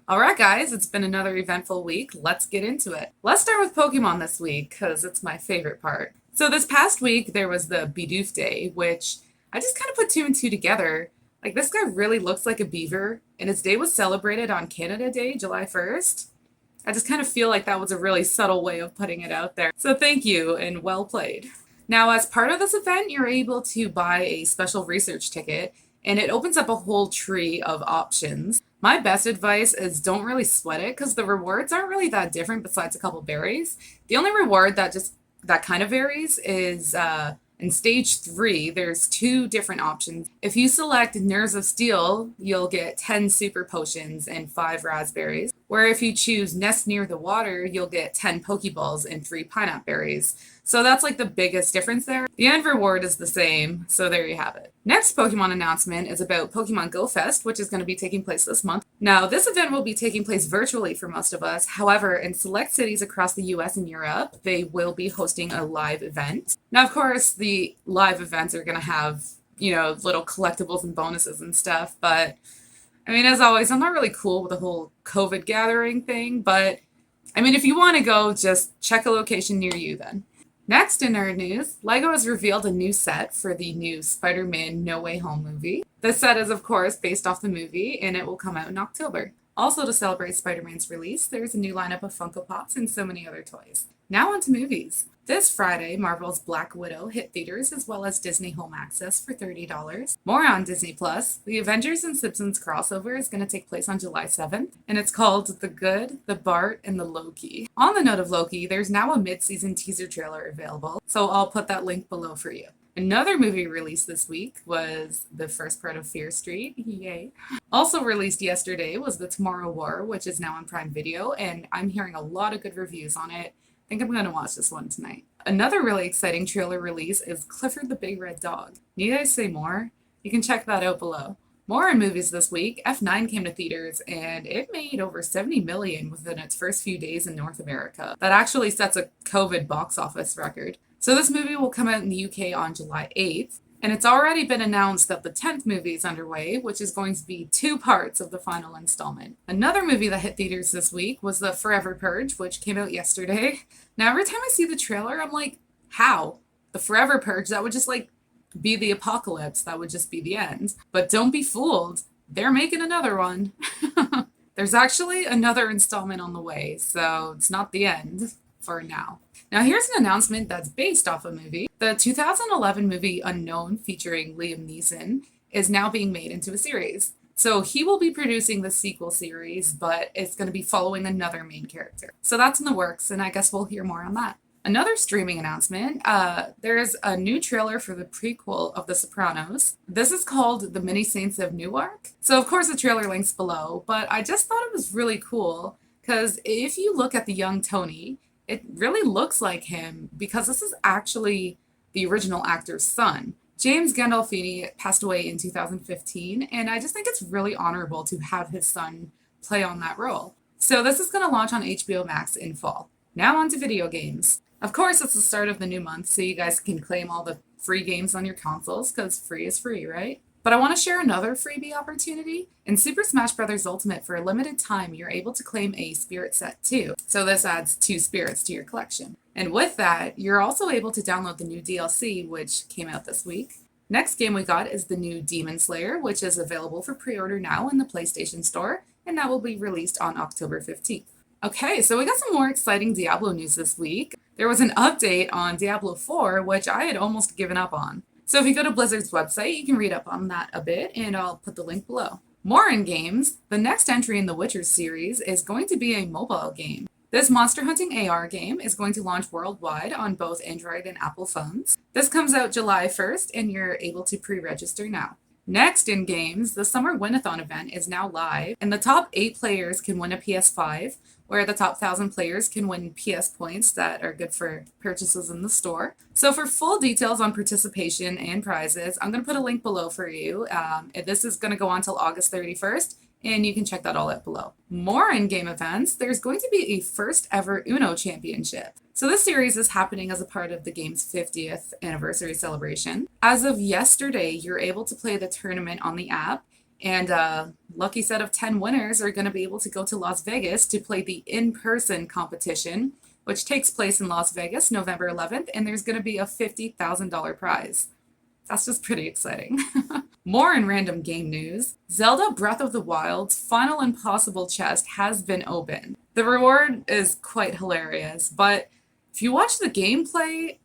Alright, guys, it's been another eventful week. Let's get into it. Let's start with Pokemon this week, because it's my favorite part. So, this past week, there was the Bidoof Day, which I just kind of put two and two together. Like, this guy really looks like a beaver, and his day was celebrated on Canada Day, July 1st. I just kind of feel like that was a really subtle way of putting it out there. So, thank you, and well played. Now, as part of this event, you're able to buy a special research ticket, and it opens up a whole tree of options. My best advice is don't really sweat it because the rewards aren't really that different besides a couple berries. The only reward that kind of varies is in stage 3, there's two different options. If you select Nerves of Steel, you'll get 10 super potions and 5 raspberries. Where if you choose Nest Near the Water, you'll get 10 Pokeballs and 3 pineapple berries. So that's like the biggest difference there. The end reward is the same, so there you have it. Next Pokemon announcement is about Pokemon Go Fest, which is going to be taking place this month. Now, this event will be taking place virtually for most of us. However, in select cities across the US and Europe, they will be hosting a live event. Now, of course, the live events are going to have, little collectibles and bonuses and stuff, but I mean, as always, I'm not really cool with the whole COVID gathering thing, but I mean, if you want to go, just check a location near you then. Next in nerd news, LEGO has revealed a new set for the new Spider-Man No Way Home movie. This set is, of course, based off the movie, and it will come out in October. Also, to celebrate Spider-Man's release, there's a new lineup of Funko Pops and so many other toys. Now on to movies. This Friday, Marvel's Black Widow hit theaters as well as Disney Home Access for $30. More on Disney Plus. The Avengers and Simpsons crossover is going to take place on July 7th, and it's called The Good, The Bart, and The Loki. On the note of Loki, there's now a mid-season teaser trailer available, so I'll put that link below for you. Another movie released this week was the first part of Fear Street. Yay. Also released yesterday was The Tomorrow War, which is now on Prime Video, and I'm hearing a lot of good reviews on it. I think I'm going to watch this one tonight. Another really exciting trailer release is Clifford the Big Red Dog. Need I say more? You can check that out below. More in movies this week, F9 came to theaters and it made over $70 million within its first few days in North America. That actually sets a COVID box office record. So this movie will come out in the UK on July 8th. And it's already been announced that the 10th movie is underway, which is going to be 2 parts of the final installment. Another movie that hit theaters this week was The Forever Purge, which came out yesterday. Now, every time I see the trailer, I'm like, how? The Forever Purge? That would just, be the apocalypse. That would just be the end. But don't be fooled. They're making another one. There's actually another installment on the way, so it's not the end for now. Now, here's an announcement that's based off a movie. The 2011 movie Unknown, featuring Liam Neeson, is now being made into a series. So he will be producing the sequel series, but it's going to be following another main character. So that's in the works, and I guess we'll hear more on that. Another streaming announcement, there's a new trailer for the prequel of The Sopranos. This is called The Many Saints of Newark. So of course the trailer link's below, but I just thought it was really cool, because if you look at the young Tony, it really looks like him because this is actually the original actor's son. James Gandolfini passed away in 2015, and I just think it's really honorable to have his son play on that role. So this is going to launch on HBO Max in fall. Now on to video games. Of course, it's the start of the new month, so you guys can claim all the free games on your consoles, because free is free, right? But I want to share another freebie opportunity. In Super Smash Bros. Ultimate, for a limited time, you're able to claim a Spirit Set too. So this adds 2 spirits to your collection. And with that, you're also able to download the new DLC, which came out this week. Next game we got is the new Demon Slayer, which is available for pre-order now in the PlayStation Store, and that will be released on October 15th. Okay, so we got some more exciting Diablo news this week. There was an update on Diablo 4, which I had almost given up on. So if you go to Blizzard's website, you can read up on that a bit, and I'll put the link below. More in games, the next entry in the Witcher series is going to be a mobile game. This monster hunting AR game is going to launch worldwide on both Android and Apple phones. This comes out July 1st, and you're able to pre-register now. Next in games, the Summer Win-a-thon event is now live, and the top 8 players can win a PS5, where the top 1,000 players can win PS points that are good for purchases in the store. So for full details on participation and prizes, I'm going to put a link below for you. This is going to go on till August 31st, and you can check that all out below. More in-game events, there's going to be a first ever Uno Championship. So this series is happening as a part of the game's 50th anniversary celebration. As of yesterday, you're able to play the tournament on the app, And a lucky set of 10 winners are going to be able to go to Las Vegas to play the in-person competition, which takes place in Las Vegas November 11th, and there's going to be a $50,000 prize. That's just pretty exciting. More in random game news, Zelda Breath of the Wild's Final Impossible chest has been opened. The reward is quite hilarious, but if you watch the gameplay,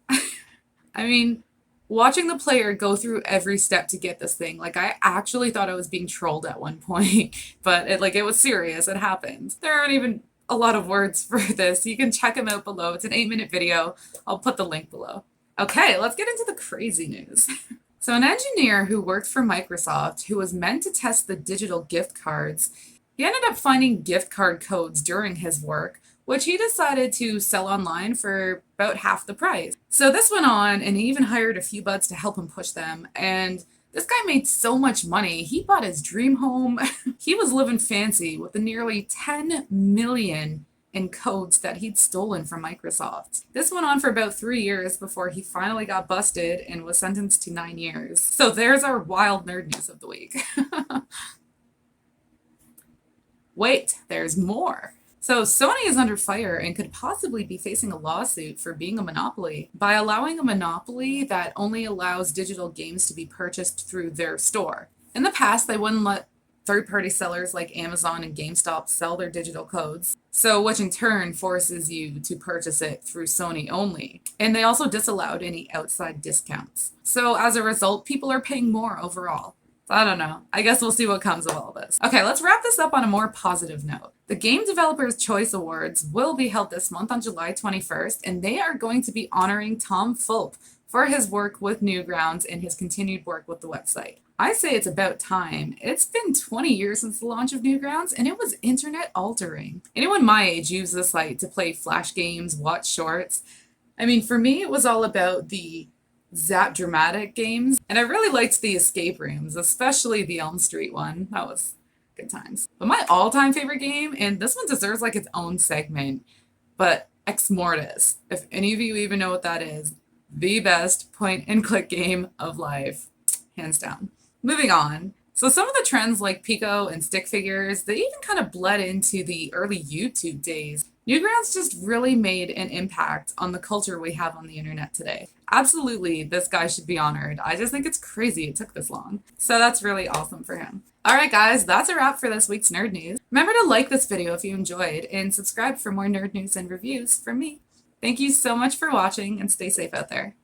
I mean, watching the player go through every step to get this thing, like I actually thought I was being trolled at one point, but it was serious, it happened. There aren't even a lot of words for this. You can check them out below. It's an 8-minute video. I'll put the link below. Okay, let's get into the crazy news. So an engineer who worked for Microsoft, who was meant to test the digital gift cards, he ended up finding gift card codes during his work, which he decided to sell online for about half the price. So this went on, and he even hired a few buds to help him push them, and this guy made so much money, he bought his dream home. He was living fancy with the nearly 10 million in codes that he'd stolen from Microsoft. This went on for about 3 years before he finally got busted and was sentenced to 9 years. So there's our wild nerd news of the week. Wait, there's more. So Sony is under fire and could possibly be facing a lawsuit for being a monopoly by allowing a monopoly that only allows digital games to be purchased through their store. In the past, they wouldn't let third-party sellers like Amazon and GameStop sell their digital codes, so which in turn forces you to purchase it through Sony only. And they also disallowed any outside discounts. So as a result, people are paying more overall. I don't know. I guess we'll see what comes of all this. Okay, let's wrap this up on a more positive note. The Game Developers' Choice Awards will be held this month on July 21st, and they are going to be honoring Tom Fulp for his work with Newgrounds and his continued work with the website. I say it's about time. It's been 20 years since the launch of Newgrounds, and it was internet altering. Anyone my age used the site to play flash games, watch shorts. I mean, for me, it was all about the Zap Dramatic games, and I really liked the escape rooms, especially the Elm Street one. That was good times. But my all-time favorite game, and this one deserves like its own segment, but Ex Mortis. If any of you even know what that is, the best point-and-click game of life, hands down. Moving on. So some of the trends like Pico and stick figures, they even kind of bled into the early YouTube days. Newgrounds just really made an impact on the culture we have on the internet today. Absolutely, this guy should be honored. I just think it's crazy it took this long. So that's really awesome for him. Alright guys, that's a wrap for this week's Nerd News. Remember to like this video if you enjoyed, and subscribe for more nerd news and reviews from me. Thank you so much for watching, and stay safe out there.